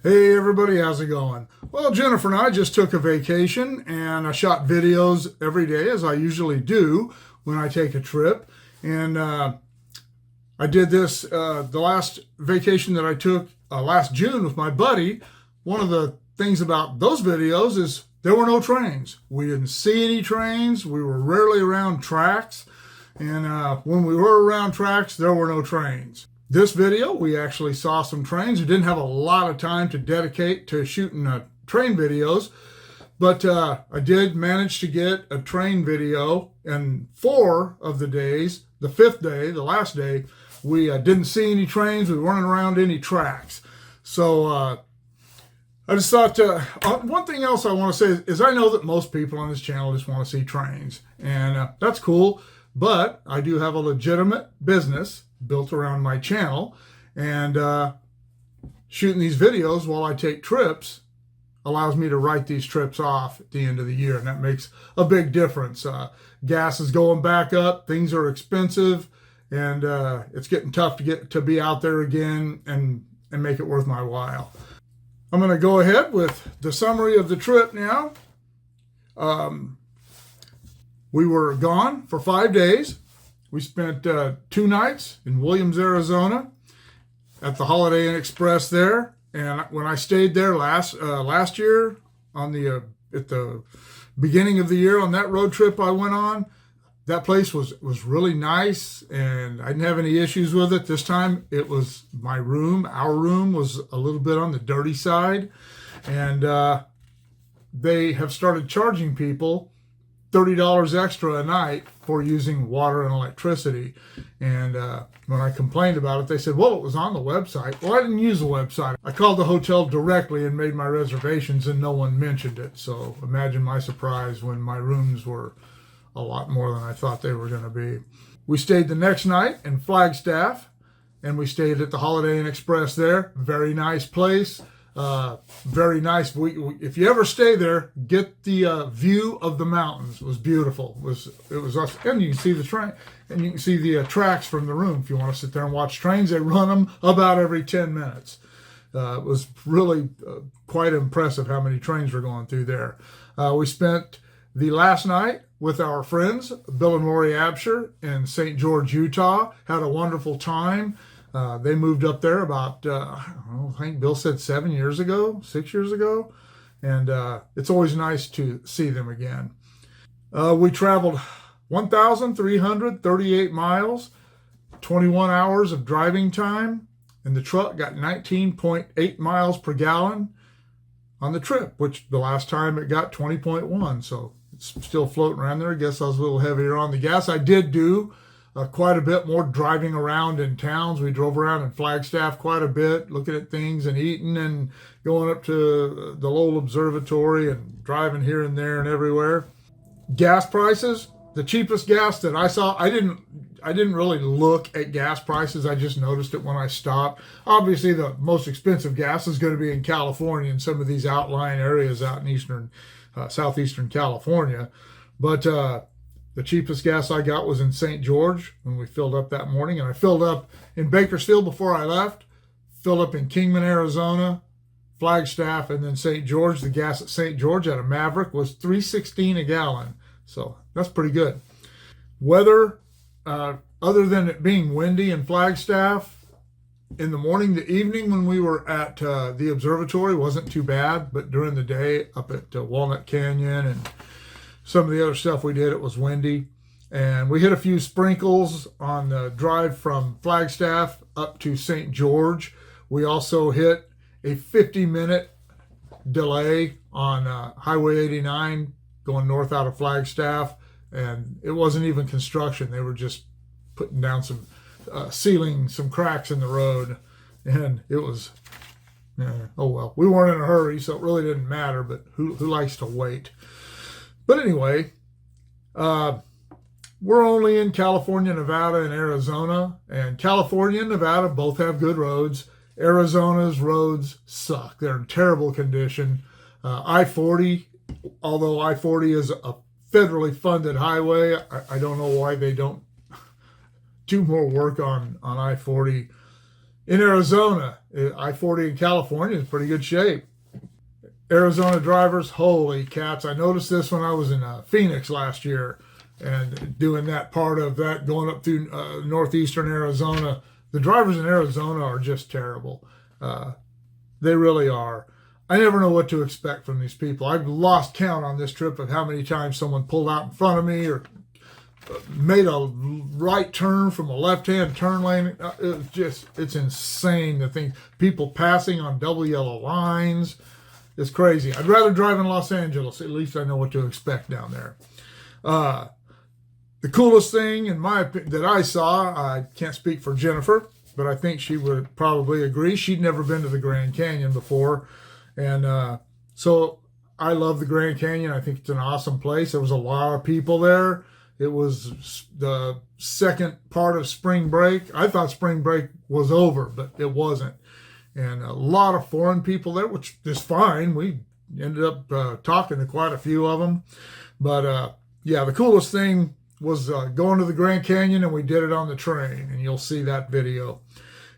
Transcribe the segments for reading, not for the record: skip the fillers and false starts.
Hey everybody, how's it going? Well, Jennifer and I just took a vacation and I shot videos every day as I usually do when I take a trip. And I did this the last vacation that I took last June with my buddy. One of the things about those videos is there were no trains. We didn't see any trains. We were rarely around tracks. And when we were around tracks, there were no trains. This video, we actually saw some trains. We didn't have a lot of time to dedicate to shooting train videos, but I did manage to get a train video. And 4 of the days, the 5th day, the last day, we didn't see any trains. We weren't around any tracks. So I just thought, one thing else I want to say is I know that most people on this channel just want to see trains, and that's cool, but I do have a legitimate business built around my channel, and shooting these videos while I take trips allows me to write these trips off at the end of the year, and that makes a big difference. Gas is going back up, things are expensive, and it's getting tough to get to be out there again and make it worth my while. I'm going to go ahead with the summary of the trip now. We were gone for 5 days. We spent 2 nights in Williams, Arizona at the Holiday Inn Express there. And when I stayed there last year on at the beginning of the year on that road trip I went on, that place was really nice and I didn't have any issues with it. This time it was our room was a little bit on the dirty side, and they have started charging people $30 extra a night for using water and electricity. And when I complained about it, they said, well, it was on the website. Well, I didn't use the website. I called the hotel directly and made my reservations, and no one mentioned it. So imagine my surprise when my rooms were a lot more than I thought they were going to be. We stayed the next night in Flagstaff, and we stayed at the Holiday Inn Express there. Very nice place. Very nice. If you ever stay there, get the view of the mountains. It was beautiful. It was us, and you can see the train, and you can see the tracks from the room. If you want to sit there and watch trains, they run them about every 10 minutes. It was really quite impressive how many trains were going through there. We spent the last night with our friends, Bill and Lori Absher in St. George, Utah. Had a wonderful time. They moved up there about, I think Bill said 6 years ago. And it's always nice to see them again. We traveled 1,338 miles, 21 hours of driving time, and the truck got 19.8 miles per gallon on the trip, which the last time it got 20.1. So it's still floating around there. I guess I was a little heavier on the gas. I did do quite a bit more driving around in towns. We drove around in Flagstaff quite a bit, looking at things and eating and going up to the Lowell Observatory and driving here and there and everywhere. Gas prices, the cheapest gas that I saw, I didn't really look at gas prices. I just noticed it when I stopped. Obviously, the most expensive gas is going to be in California and some of these outlying areas out in southeastern California. But the cheapest gas I got was in St. George when we filled up that morning. And I filled up in Bakersfield before I left, filled up in Kingman, Arizona, Flagstaff, and then St. George. The gas at St. George at a Maverick was $3.16 a gallon. So that's pretty good. Weather, other than it being windy in Flagstaff, in the morning, the evening when we were at the observatory wasn't too bad. But during the day up at Walnut Canyon and some of the other stuff we did, it was windy. And we hit a few sprinkles on the drive from Flagstaff up to St. George. We also hit a 50-minute delay on Highway 89 going north out of Flagstaff. And it wasn't even construction. They were just putting down sealing some cracks in the road. And it was, oh well. We weren't in a hurry, so it really didn't matter. But who likes to wait? But anyway, we're only in California, Nevada, and Arizona. And California and Nevada both have good roads. Arizona's roads suck. They're in terrible condition. I-40, although I-40 is a federally funded highway, I don't know why they don't do more work on I-40 In Arizona, I-40 in California is pretty good shape. Arizona drivers, holy cats. I noticed this when I was in Phoenix last year and doing that part of that, going up through northeastern Arizona. The drivers in Arizona are just terrible. They really are. I never know what to expect from these people. I've lost count on this trip of how many times someone pulled out in front of me or made a right turn from a left-hand turn lane. It's insane, the things. People passing on double yellow lines. It's crazy. I'd rather drive in Los Angeles. At least I know what to expect down there. The coolest thing in my opinion that I saw, I can't speak for Jennifer, but I think she would probably agree. She'd never been to the Grand Canyon before. And so I love the Grand Canyon. I think it's an awesome place. There was a lot of people there. It was the second part of spring break. I thought spring break was over, but it wasn't. And a lot of foreign people there, which is fine. We ended up talking to quite a few of them. But yeah, the coolest thing was going to the Grand Canyon, and we did it on the train, and you'll see that video.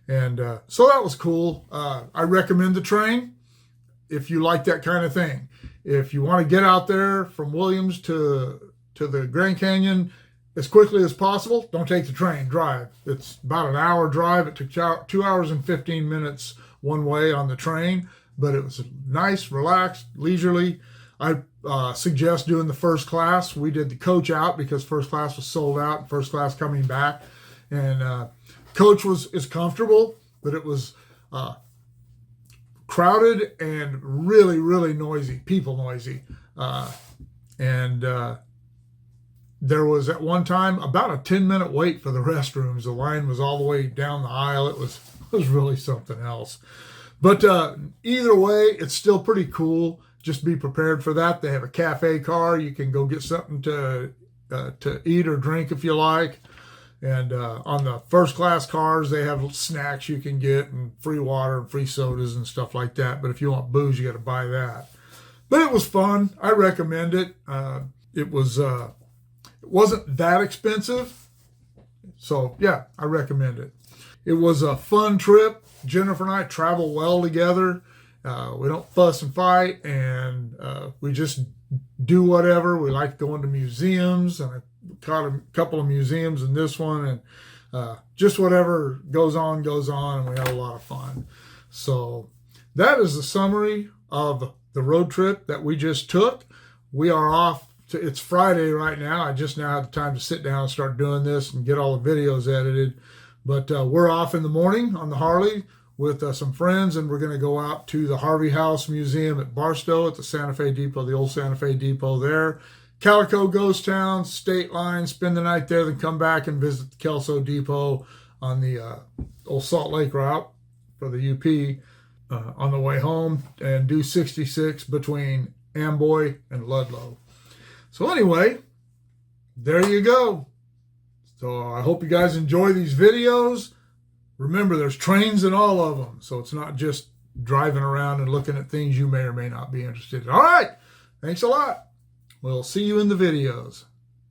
And so that was cool. I recommend the train if you like that kind of thing. If you want to get out there from Williams to the Grand Canyon as quickly as possible, don't take the train, drive. It's about an hour drive. It took 2 hours and 15 minutes one way on the train, but it was nice, relaxed, leisurely. I suggest doing the first class. We did the coach out because first class was sold out, first class coming back. And coach is comfortable, but it was crowded and really, really noisy, people noisy. There was at one time about a 10-minute wait for the restrooms. The line was all the way down the aisle. It was really something else. But either way, it's still pretty cool. Just be prepared for that. They have a cafe car. You can go get something to eat or drink if you like. And on the first class cars, they have snacks you can get and free water and free sodas and stuff like that. But if you want booze, you got to buy that. But it was fun. I recommend it. It wasn't that expensive. So yeah, I recommend it. It was a fun trip. Jennifer and I travel well together. We don't fuss and fight, and we just do whatever. We like going to museums, and I caught a couple of museums in this one, and just whatever goes on, and we had a lot of fun. So that is the summary of the road trip that we just took. We are off. It's Friday right now. I just now have the time to sit down and start doing this and get all the videos edited. But we're off in the morning on the Harley with some friends, and we're going to go out to the Harvey House Museum at Barstow at the Santa Fe Depot, the old Santa Fe Depot there. Calico Ghost Town, State Line, spend the night there, then come back and visit the Kelso Depot on the old Salt Lake route for the UP on the way home, and do 66 between Amboy and Ludlow. So anyway, there you go. So I hope you guys enjoy these videos. Remember, there's trains in all of them, so it's not just driving around and looking at things you may or may not be interested in. All right, thanks a lot. We'll see you in the videos.